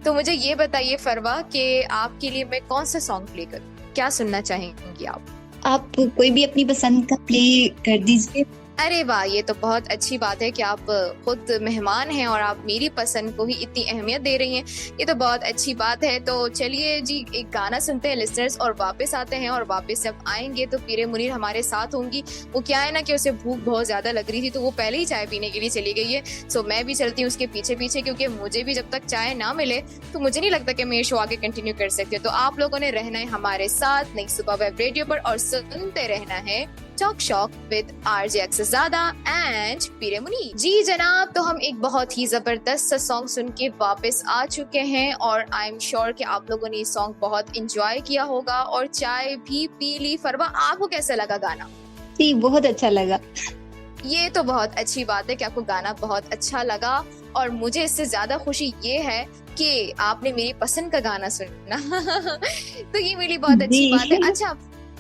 तो मुझे ये बताइए फरवा कि आपके लिए मैं कौन सा सॉन्ग प्ले करूं, क्या सुनना चाहेंगी आप? आप कोई भी अपनी पसंद का प्ले कर दीजिए। अरे वाह, ये तो बहुत अच्छी बात है कि आप खुद मेहमान हैं और आप मेरी पसंद को ही इतनी अहमियत दे रही हैं। ये तो बहुत अच्छी बात है। तो चलिए जी, एक गाना सुनते हैं लिसनर्स और वापस आते हैं। और वापस जब आएंगे तो पीरे मुनीर हमारे साथ होंगी। वो क्या है ना कि उसे भूख बहुत ज्यादा लग रही थी तो वो पहले ही चाय पीने के लिए चली गई है। सो मैं भी चलती हूँ उसके पीछे पीछे, क्योंकि मुझे भी जब तक चाय ना मिले तो मुझे नहीं लगता कि मैं ये शो आगे कंटिन्यू कर सकती हूँ। तो आप लोगों ने रहना है हमारे साथ नई सुबह वेब रेडियो पर और सुनते रहना है टॉक शॉक विद आरजे अक्सरज़ादा एंड पीरे मुनीर। जी जनाब, तो हम एक बहुत ही जबरदस्त सा सॉन्ग सुन के वापस आ चुके हैं और आई एम श्योर कि आप लोगों ने ये सॉन्ग बहुत एंजॉय किया होगा और चाय भी पी ली। फरवा, आपको कैसा लगा गाना? जी बहुत अच्छा लगा। ये तो बहुत अच्छी बात है कि आपको गाना बहुत अच्छा लगा और मुझे इससे ज्यादा खुशी ये है कि आपने मेरी पसंद का गाना सुना। तो ये मेरी बहुत अच्छी बात है। जी अच्छा,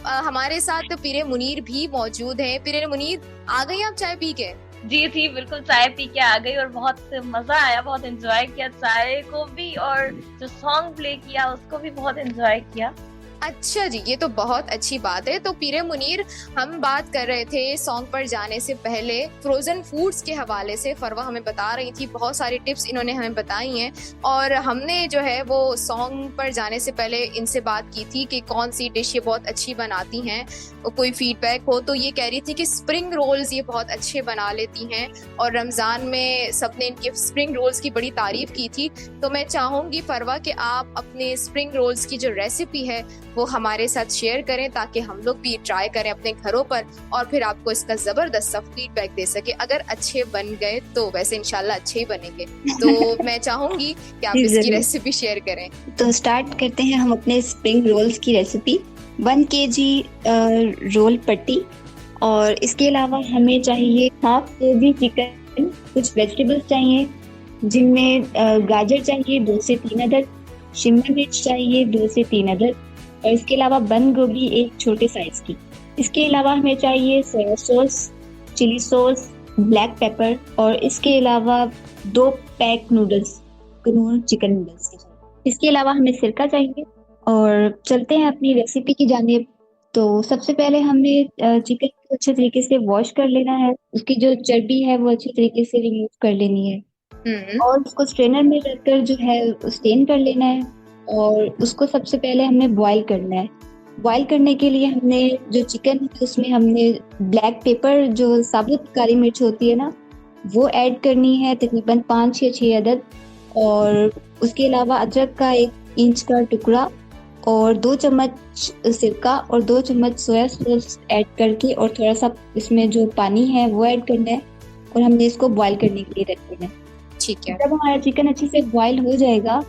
हमारे साथ तो पीरे मुनीर भी मौजूद है। पीरे मुनीर, आ गई आप चाय पी के? जी जी बिल्कुल, चाय पी के आ गई और बहुत मजा आया, बहुत एंजॉय किया चाय को भी और जो सॉन्ग प्ले किया उसको भी बहुत एंजॉय किया। अच्छा जी, ये तो बहुत अच्छी बात है। तो पीरे मुनीर, हम बात कर रहे थे सॉन्ग पर जाने से पहले फ्रोजन फूड्स के हवाले से। फरवा हमें बता रही थी, बहुत सारी टिप्स इन्होंने हमें बताई हैं और हमने जो है वो सॉन्ग पर जाने से पहले इनसे बात की थी कि कौन सी डिश ये बहुत अच्छी बनाती हैं, कोई फीडबैक हो। तो ये कह रही थी कि स्प्रिंग रोल्स ये बहुत अच्छे बना लेती हैं और रमज़ान में सबने इनके स्प्रिंग रोल्स की बड़ी तारीफ की थी। तो मैं चाहूँगी फरवा कि आप अपने स्प्रिंग रोल्स की जो रेसिपी है वो हमारे साथ शेयर करें ताकि हम लोग भी ट्राई करें अपने घरों पर और फिर आपको इसका जबरदस्त सा फीडबैक दे सके। अगर अच्छे बन गए तो वैसे इंशाल्लाह अच्छे ही बनेंगे। तो मैं चाहूंगी कि आप इसकी रेसिपी शेयर करें। तो स्टार्ट करते हैं हम अपने स्प्रिंग रोल्स की रेसिपी। 1 kg रोल पट्टी और इसके अलावा हमें चाहिए हाफ kg चिकन, कुछ वेजिटेबल्स चाहिए जिनमें गाजर चाहिए 2 से 3 अदद, शिमला मिर्च चाहिए 2 से 3 अदद और इसके अलावा बंद गोभी एक छोटे साइज की। इसके अलावा हमें चाहिए soya sauce, chilli sauce, black pepper और इसके अलावा 2 पैक नूडल्स, चिकन नूडल्स। इसके अलावा हमें सिरका चाहिए और चलते हैं अपनी रेसिपी की जानिब। तो सबसे पहले हमें चिकन को अच्छे तरीके से वॉश कर लेना है, उसकी जो चर्बी है वो अच्छे तरीके से रिमूव कर लेनी है और उसको स्ट्रेनर में रखकर जो है स्टेन कर लेना है और उसको सबसे पहले हमें बॉईल करना है। बॉईल करने के लिए हमने जो चिकन है उसमें हमने ब्लैक पेपर, जो साबुत काली मिर्च होती है ना, वो ऐड करनी है तकरीबन 5 या 6 अदद और उसके अलावा अदरक का 1 इंच का टुकड़ा और 2 चम्मच सिरका और 2 चम्मच सोया सॉस ऐड करके और थोड़ा सा इसमें जो पानी है वो ऐड करना है और हमने इसको बॉईल करने के लिए रख देना है। ठीक है। जब हमारा चिकन अच्छे से बॉईल हो जाएगा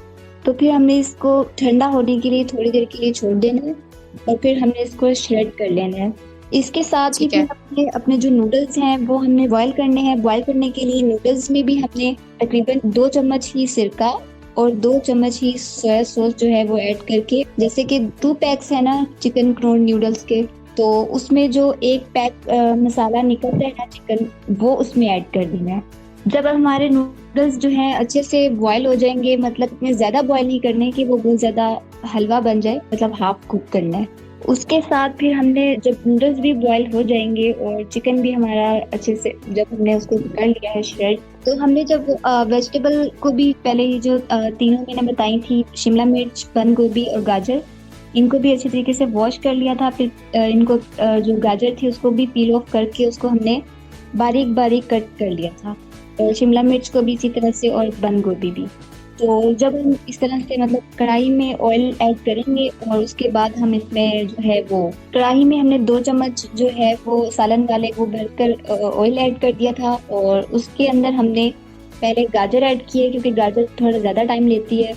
तो फिर हमने इसको ठंडा होने के लिए थोड़ी देर के लिए छोड़ देना है और फिर हमने इसको श्रेड कर लेना है। इसके साथ ही फिर हमने अपने जो नूडल्स हैं वो हमने बॉईल करने हैं। बॉईल करने के लिए नूडल्स में भी हमने तकरीबन 2 चम्मच ही सिरका और 2 चम्मच ही सोया सॉस जो है वो ऐड करके, जैसे कि 2 पैक्स है ना चिकन क्रोन नूडल्स के, तो उसमें जो 1 पैक मसाला निकलता है ना चिकन, वो उसमें ऐड कर देना है जब हमारे नूडल्स जो हैं अच्छे से बॉयल हो जाएंगे, मतलब इतने ज्यादा बॉयल नहीं करने कि वो बहुत ज्यादा हलवा बन जाए, मतलब हाफ कुक करना है। उसके साथ फिर हमने जब नूडल्स भी बॉयल हो जाएंगे और चिकन भी हमारा अच्छे से जब हमने उसको कर लिया है श्रेड, तो हमने जब वेजिटेबल को भी पहले ही जो तीनों मैंने बताई थी, शिमला मिर्च, बंद गोभी और गाजर, इनको भी अच्छी तरीके से वॉश कर लिया था। फिर इनको जो गाजर थी उसको भी पील ऑफ करके उसको हमने बारीक बारीक कट कर लिया था, और शिमला मिर्च को भी इसी तरह से, और बंद गोभी भी। तो जब हम इस तरह से मतलब कढ़ाई में ऑयल ऐड करेंगे और उसके बाद हम इसमें जो है वो कढ़ाई में हमने 2 चम्मच जो है वो सालन वाले वो भरकर ऑयल ऐड कर दिया था, और उसके अंदर हमने पहले गाजर ऐड किए क्योंकि गाजर थोड़ा ज़्यादा टाइम लेती है,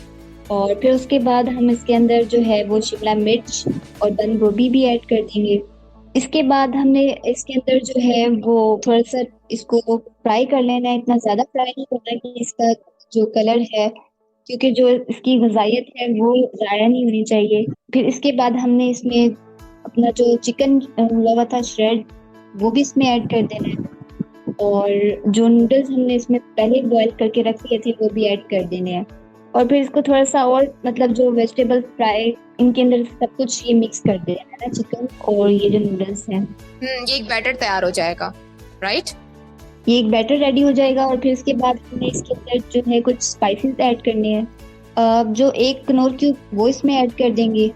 और फिर उसके बाद हम इसके अंदर जो है वो शिमला मिर्च और बंद गोभी भी ऐड कर देंगे। इसके बाद हमने इसके अंदर जो है वो थोड़ा सा इसको फ्राई कर लेना है, इतना ज्यादा फ्राई नहीं करना कि इसका जो कलर है, क्योंकि जो इसकी ग़िज़ाइयत है वो ज़ाया नहीं होनी चाहिए। फिर इसके बाद हमने इसमें अपना जो चिकन हुआ हुआ था श्रेड, वो भी इसमें ऐड कर देना है, और जो नूडल्स हमने इसमें पहले बॉईल करके रख दिए थे वो भी ऐड कर देने हैं। और फिर इसको थोड़ा सा और मतलब जो वेजिटेबल फ्राई इनके अंदर सब कुछ ये मिक्स कर देना है ना, चिकन और ये जो नूडल्स हैं। ये एक बैटर तैयार हो जाएगा, राइट? ये एक बैटर रेडी हो जाएगा, और फिर इसके बाद हमने इसके अंदर जो है कुछ स्पाइसेस ऐड करने हैं। जो एक कनौर क्यूब वो इसमें ऐड कर देंगे,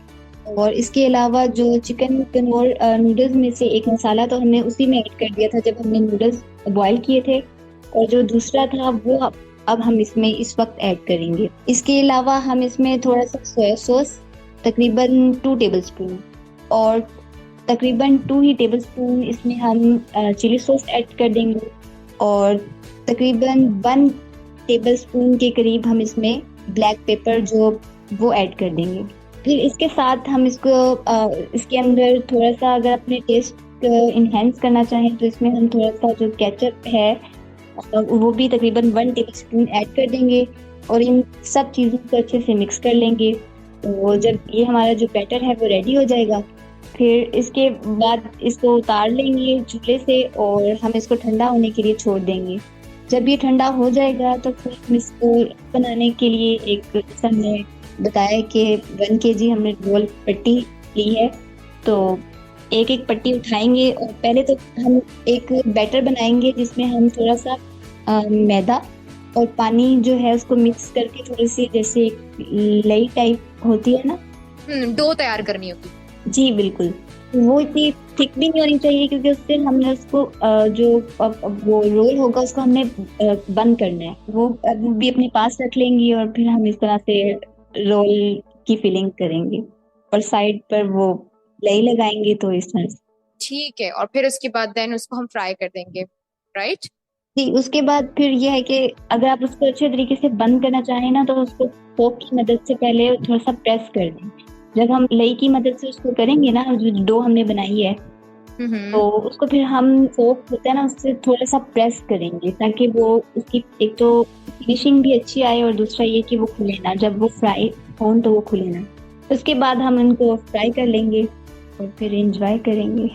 और इसके अलावा जो चिकन कनौर नूडल्स में से एक मसाला तो हमने उसी में ऐड कर दिया था जब हमने नूडल्स बॉईल किए थे, और जो दूसरा था वो अब हम इसमें इस वक्त ऐड करेंगे। इसके अलावा हम इसमें थोड़ा सा सोया सॉस तकरीबन 2 टेबलस्पून, और तकरीबन 2 ही टेबलस्पून इसमें हम चिली सॉस ऐड कर देंगे, और तकरीबन 1 टेबलस्पून के करीब हम इसमें ब्लैक पेपर जो वो ऐड कर देंगे। फिर इसके साथ हम इसको इसके अंदर थोड़ा सा अगर अपने टेस्ट इन्हेंस करना चाहें तो इसमें हम थोड़ा सा जो केचप है वो भी तकरीबन 1 टेबलस्पून ऐड कर देंगे, और इन सब चीज़ों को अच्छे से मिक्स कर लेंगे। तो जब ये हमारा जो बैटर है वो रेडी हो जाएगा, फिर इसके बाद इसको उतार लेंगे चूल्हे से और हम इसको ठंडा होने के लिए छोड़ देंगे। जब ये ठंडा हो जाएगा तो फिर हम इसको बनाने के लिए एक हमने बताया कि 1 kg हमने रोल पट्टी ली है, तो एक एक पट्टी उठाएंगे और पहले तो हम एक बैटर बनाएंगे जिसमें हम थोड़ा सा मैदा और पानी जो है उसको मिक्स करके थोड़ी सी जैसे लई टाइप होती है ना, डो तैयार करनी होगी। जी बिल्कुल, वो इतनी थिक भी नहीं होनी चाहिए क्योंकि उससे हमने उसको जो वो रोल होगा उसको हमने बंद करना है, वो भी अपने पास रख लेंगी और फिर हम इस तरह से रोल की फिलिंग करेंगे और साइड पर वो लई लगाएंगे, तो इस तरह से। ठीक है, और फिर उसके बाद देन उसको हम फ्राई कर देंगे, राइट? जी, उसके बाद फिर ये है कि अगर आप उसको अच्छे तरीके से बंद करना चाहें ना तो उसको फोक की मदद से पहले थोड़ा सा प्रेस कर दें। जब हम लई की मदद से उसको करेंगे ना, जो डो हमने बनाई है, तो उसको फिर हम फोक होता है ना उससे थोड़ा सा प्रेस करेंगे ताकि वो उसकी एक तो फिनिशिंग भी अच्छी आए और दूसरा ये कि वो खुले ना, जब वो फ्राई हो तो वो खुले ना। उसके बाद हम इनको फ्राई कर लेंगे और फिर एंजॉय करेंगे।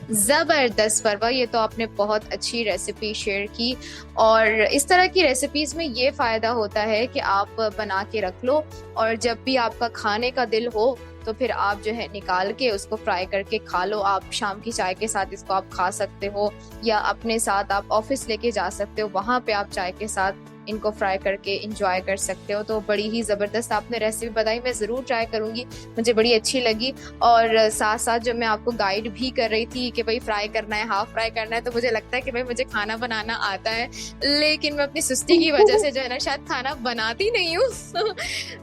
जबरदस्त फरवा, ये तो आपने बहुत अच्छी रेसिपी शेयर की। और इस तरह की रेसिपीज में ये फायदा होता है कि आप बना के रख लो और जब भी आपका खाने का दिल हो तो फिर आप जो है निकाल के उसको फ्राई करके खा लो। आप शाम की चाय के साथ इसको आप खा सकते हो या अपने साथ आप ऑफिस लेके जा सकते हो, वहाँ पे आप चाय के साथ इनको फ्राई करके इंजॉय कर सकते हो। तो बड़ी ही ज़बरदस्त आपने रेसिपी बताई, मैं ज़रूर ट्राई करूँगी, मुझे बड़ी अच्छी लगी। और साथ साथ जब मैं आपको गाइड भी कर रही थी कि भाई फ्राई करना है, हाफ फ्राई करना है, तो मुझे लगता है कि भाई मुझे खाना बनाना आता है, लेकिन मैं अपनी सुस्ती की वजह से जो है ना शायद खाना बनाती नहीं हूँ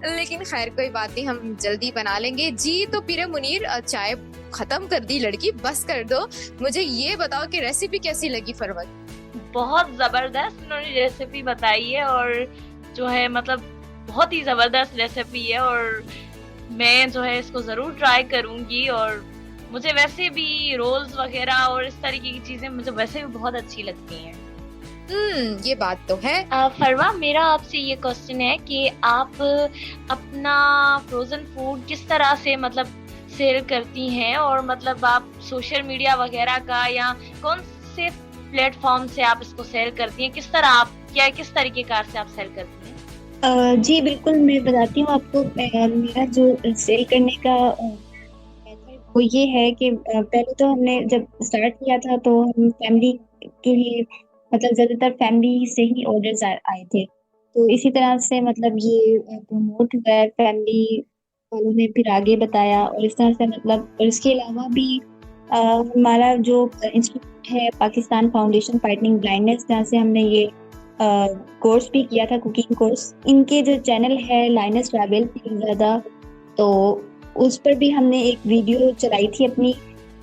लेकिन खैर कोई बात नहीं, हम जल्दी बना लेंगे। जी तो पीरे मुनीर, चाय खत्म कर दी लड़की, बस कर दो। मुझे ये बताओ कि रेसिपी कैसी लगी फरवत? बहुत जबरदस्त उन्होंने रेसिपी बताई है और जो है मतलब बहुत ही जबरदस्त रेसिपी है और मैं जो है इसको जरूर ट्राई करूंगी। और मुझे वैसे भी रोल्स वगैरह और इस तरीके की चीजें मुझे वैसे भी बहुत अच्छी लगती हैं। ये बात तो है। फरवा, मेरा आपसे ये क्वेश्चन है कि आप अपना फ्रोजन फूड किस तरह से मतलब सेल करती हैं और मतलब आप सोशल मीडिया वगैरह का या कौन से प्लेटफॉर्म से आप इसको सेल करती हैं, किस तरह आप या किस तरीके कार से आप सेल करती हैं? जी बिल्कुल, मैं बताती हूँ आपको। मेरा जो सेल करने का मेथड वो ये है कि पहले तो हमने जब स्टार्ट किया था तो हम फैमिली के लिए, मतलब ज़्यादातर फैमिली से ही ऑर्डर्स आए थे। तो इसी तरह से मतलब ये प्रमोट हुआ है, फैमिली वालों ने फिर आगे बताया, और इस तरह से मतलब, और इसके अलावा भी हमारा जो इंस्टीट्यूट है पाकिस्तान फाउंडेशन फाइटिंग ब्लाइंडनेस, जहाँ से हमने ये कोर्स भी किया था, कुकिंग कोर्स। इनके जो चैनल है लाइनस ट्रैवल ज़्यादा, तो उस पर भी हमने एक वीडियो चलाई थी अपनी,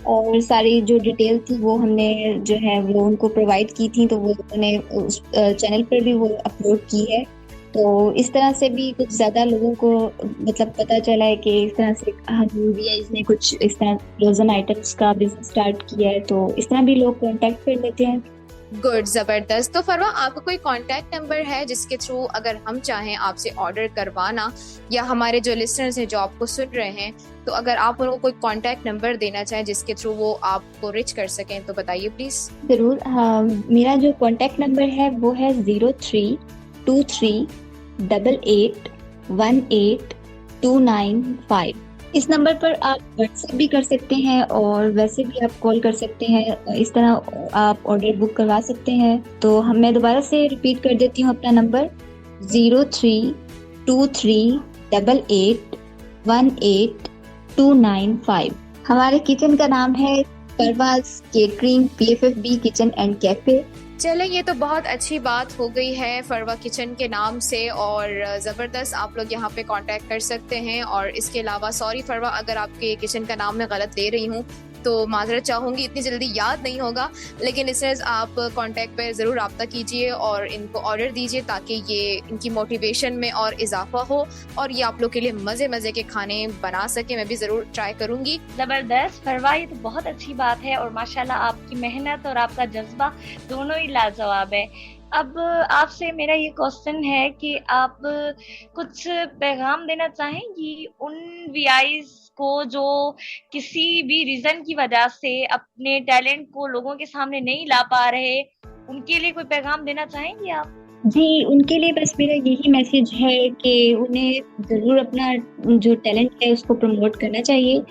और सारी जो डिटेल थी वो हमने जो है वो उनको प्रोवाइड की थी, तो वो उन्होंने उस चैनल पर भी वो अपलोड की है। तो इस तरह से भी कुछ ज़्यादा लोगों को मतलब पता चला है कि इस तरह से हम वीआईज ने कुछ इस तरह फ्रोजन आइटम्स का बिजनेस स्टार्ट किया है, तो इस तरह भी लोग कांटेक्ट कर लेते हैं। गुड, जबरदस्त। तो फरवा, आपका कोई कांटेक्ट नंबर है जिसके थ्रू अगर हम चाहें आपसे ऑर्डर करवाना, या हमारे जो लिसनर्स हैं जो आपको सुन रहे हैं, तो अगर आप उनको कोई कांटेक्ट नंबर देना चाहें जिसके थ्रू वो आपको रिच कर सकें तो बताइए प्लीज। ज़रूर। हाँ, मेरा जो कांटेक्ट नंबर है वो है 0323881829 इस नंबर पर आप व्हाट्सएप भी कर सकते हैं, और वैसे भी आप कॉल कर सकते हैं। इस तरह आप ऑर्डर बुक करवा सकते हैं। तो मैं दोबारा से रिपीट कर देती हूँ अपना नंबर 0323881829। हमारे किचन का नाम है Parwaz catering PFFB kitchen and cafe. चलें, ये तो बहुत अच्छी बात हो गई है फरवा किचन के नाम से, और ज़बरदस्त आप लोग यहाँ पे कांटेक्ट कर सकते हैं। और इसके अलावा सॉरी फरवा अगर आपके किचन का नाम मैं गलत ले रही हूँ तो माजरत चाहूँगी, इतनी जल्दी याद नहीं होगा, लेकिन इससे आप कांटेक्ट पे ज़रूर रब्ता कीजिए और इनको ऑर्डर दीजिए ताकि ये इनकी मोटिवेशन में और इजाफा हो और ये आप लोग के लिए मज़े मज़े के खाने बना सके। मैं भी ज़रूर ट्राई करूँगी। जबरदस्त फरवा, ये तो बहुत अच्छी बात है, और माशाल्लाह आपकी मेहनत और आपका जज्बा दोनों ही लाजवाब है। अब आपसे मेरा ये क्वेश्चन है कि आप कुछ पैगाम देना चाहेंगी उन वीआईज को जो किसी भी रीजन की वजह से अपने टैलेंट को लोगों के सामने नहीं ला पा रहे, उनके लिए कोई पैगाम देना चाहेंगी आप? जी, उनके लिए बस मेरा यही मैसेज है कि उन्हें ज़रूर अपना जो टैलेंट है उसको प्रमोट करना चाहिए।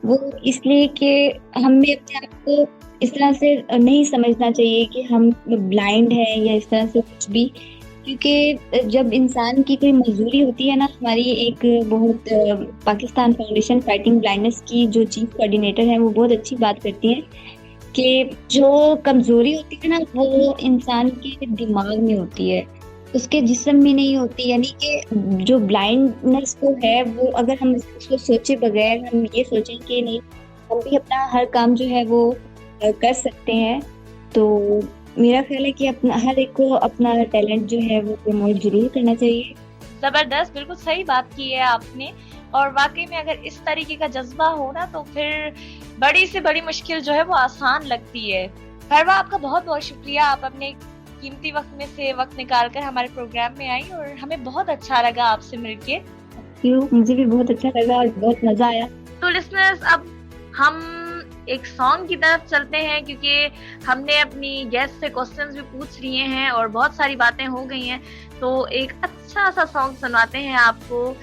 वो इसलिए कि हमें अपने आप को इस तरह से नहीं समझना चाहिए कि हम ब्लाइंड हैं या इस तरह से कुछ भी, क्योंकि जब इंसान की कोई मजबूरी होती है ना, हमारी एक बहुत पाकिस्तान फाउंडेशन फाइटिंग ब्लाइंडनेस की जो चीफ कोऑर्डिनेटर है वो बहुत अच्छी बात करती है कि जो कमजोरी होती है ना वो इंसान के दिमाग में होती है, उसके जिस्म में नहीं होती। यानी कि जो ब्लाइंडनेस को है वो अगर हम उसको सोचे बगैर हम ये सोचें कि नहीं हम भी अपना हर काम जो है वो कर सकते हैं, तो मेरा ख्याल है कि अपना हर एक को अपना टैलेंट जो है वो प्रमोट जरूर करना चाहिए। जबरदस्त, बिल्कुल सही बात की है आपने, और वाकई में अगर इस तरीके का जज्बा हो ना तो फिर बड़ी से बड़ी मुश्किल जो है वो आसान लगती है। फरवा, आपका बहुत बहुत शुक्रिया, आप अपने कीमती वक्त में से वक्त निकाल कर हमारे प्रोग्राम में आई और हमें बहुत अच्छा लगा आपसे मिलके। मुझे भी बहुत अच्छा लगा और बहुत मजा आया। तो लिसनर्स, अब हम एक सॉन्ग की तरफ चलते हैं क्योंकि हमने अपनी गेस्ट से क्वेश्चंस भी पूछ लिए हैं और बहुत सारी बातें हो गई हैं, तो एक अच्छा सा सॉन्ग सुनाते हैं आपको।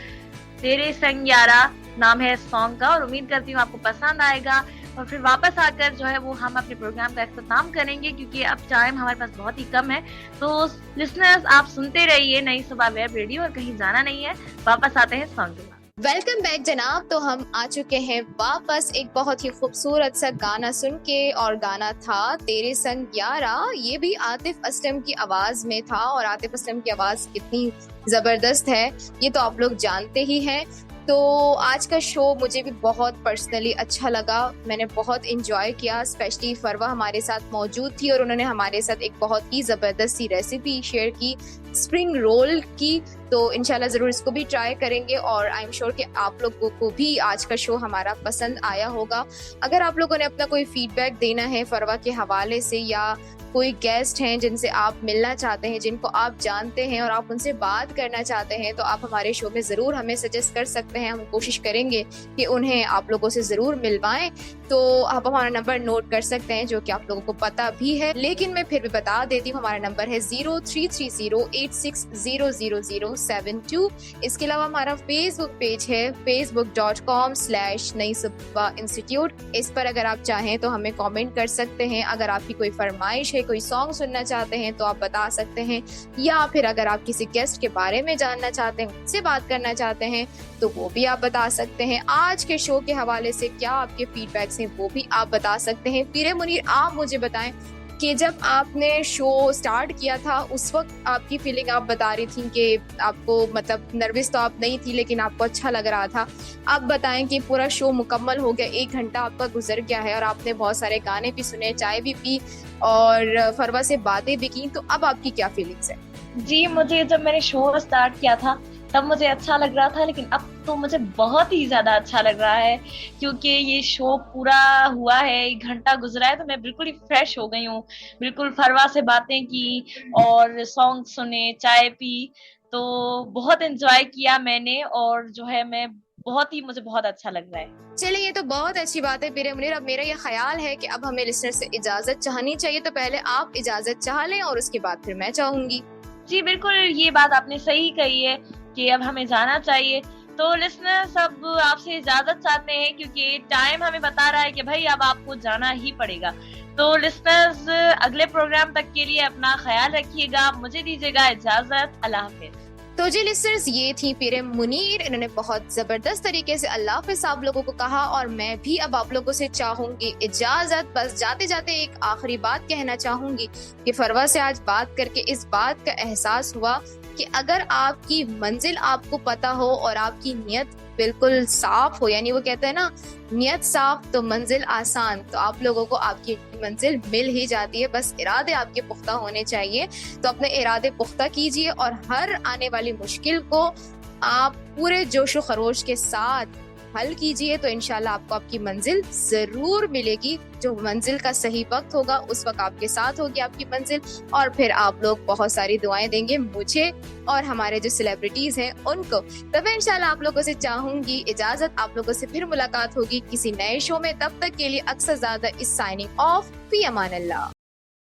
तेरे संग यारा नाम है इस सॉन्ग का, और उम्मीद करती हूँ आपको पसंद आएगा। और फिर वापस आकर जो है वो हम अपने प्रोग्राम का इख्तिताम करेंगे क्योंकि अब टाइम हमारे पास बहुत ही कम है। तो लिसनर्स, आप सुनते रहिए नई सुबह वेब रेडियो और कहीं जाना नहीं है। वापस आते हैं सॉन्ग के बाद। वेलकम बैक जनाब। तो हम आ चुके हैं वापस एक बहुत ही खूबसूरत सा गाना सुन के, और गाना था तेरे संग यारा। ये भी आतिफ असलम की आवाज में था, और आतिफ असलम की आवाज कितनी जबरदस्त है ये तो आप लोग जानते ही हैं। तो आज का शो मुझे भी बहुत पर्सनली अच्छा लगा, मैंने बहुत इंजॉय किया। स्पेशली फरवा हमारे साथ मौजूद थी और उन्होंने हमारे साथ एक बहुत ही ज़बरदस्त सी रेसिपी शेयर की स्प्रिंग रोल की, तो इंशाल्लाह ज़रूर इसको भी ट्राई करेंगे और आई एम श्योर कि आप लोगों को भी आज का शो हमारा पसंद आया होगा। अगर आप लोगों ने अपना कोई फीडबैक देना है फरवा के हवाले से, या कोई गेस्ट हैं जिनसे आप मिलना चाहते हैं, जिनको आप जानते हैं और आप उनसे बात करना चाहते हैं, तो आप हमारे शो में ज़रूर हमें सजेस्ट कर सकते हैं। हम कोशिश करेंगे कि उन्हें आप लोगों से ज़रूर मिलवाएं। तो आप हमारा नंबर नोट कर सकते हैं, जो कि आप लोगों को पता भी है, लेकिन मैं फिर भी बता देती हूँ। हमारा नंबर है 033086000072। इसके अलावा हमारा फेसबुक पेज है facebook.com/नई-सुबह-इंस्टीट्यूट। इस पर अगर आप चाहें तो हमें कमेंट कर सकते हैं। अगर आपकी कोई फरमाइश है, कोई सॉन्ग सुनना चाहते हैं तो आप बता सकते हैं, या फिर अगर आप किसी गेस्ट के बारे में जानना चाहते हैं, उनसे बात करना चाहते हैं, तो वो भी आप बता सकते हैं। आज के शो के हवाले से क्या आपके फीडबैक्स हैं वो भी आप बता सकते हैं। पीरे मुनीर, आप मुझे बताएं कि जब आपने शो स्टार्ट किया था उस वक्त आपकी फीलिंग आप बता रही थी कि आपको मतलब नर्वस तो आप नहीं थी, लेकिन आपको अच्छा लग रहा था। आप बताएं कि पूरा शो मुकम्मल हो गया, 1 घंटा आपका गुजर गया है और आपने बहुत सारे गाने भी सुने, चाय भी पी और फरवा से बातें भी की, तो अब आपकी क्या फीलिंग्स है? जी, मुझे जब मैंने शो स्टार्ट किया था तब मुझे अच्छा लग रहा था, लेकिन अब तो मुझे बहुत ही ज्यादा अच्छा लग रहा है, क्योंकि ये शो पूरा हुआ है, 1 घंटा गुजरा है, तो मैं बिल्कुल ही फ्रेश हो गई हूँ। बिल्कुल फरवा से बातें की और सॉन्ग सुने, चाय पी, तो बहुत एंजॉय किया मैंने, और जो है मैं मुझे बहुत अच्छा लग रहा है। चलिए, ये तो बहुत अच्छी बात है पीरे मुनीर। अब मेरा ये ख्याल है कि अब हमें लिसनर से इजाजत चाहनी चाहिए, तो पहले आप इजाजत चाह लें और उसके बाद फिर मैं चाहूंगी। जी बिल्कुल, ये बात आपने सही कही है कि अब हमें जाना चाहिए। तो लिसनर सब आपसे इजाजत चाहते हैं, क्योंकि टाइम हमें बता रहा है कि भाई अब आपको जाना ही पड़ेगा। तो लिसनर्स, अगले प्रोग्राम तक के लिए अपना ख्याल रखिएगा। मुझे दीजिएगा इजाजत। अल्लाह हाफिज। तो जी लिसनर्स, ये थी पीरे मुनीर। इन्होंने बहुत जबरदस्त तरीके से अल्लाह हाफिज आप लोगों को कहा, और मैं भी अब आप लोगों से चाहूंगी इजाजत। बस जाते जाते एक आखिरी बात कहना चाहूंगी कि फरवा से आज बात करके इस बात का एहसास हुआ कि अगर आपकी मंजिल आपको पता हो और आपकी नियत बिल्कुल साफ हो, यानी वो कहते हैं ना, नियत साफ तो मंजिल आसान, तो आप लोगों को आपकी मंजिल मिल ही जाती है। बस इरादे आपके पुख्ता होने चाहिए। तो अपने इरादे पुख्ता कीजिए और हर आने वाली मुश्किल को आप पूरे जोशो खरोश के साथ हल कीजिए, तो इंशाल्लाह आपको आपकी मंजिल जरूर मिलेगी। जो मंजिल का सही वक्त होगा उस वक्त आपके साथ होगी आपकी मंजिल, और फिर आप लोग बहुत सारी दुआएं देंगे मुझे और हमारे जो सेलिब्रिटीज हैं उनको। तब इंशाल्लाह आप लोगों से चाहूंगी इजाजत। आप लोगों से फिर मुलाकात होगी किसी नए शो में। तब तक के लिए अक्सर ज्यादा इस साइनिंग ऑफ, फी अमान अल्लाह।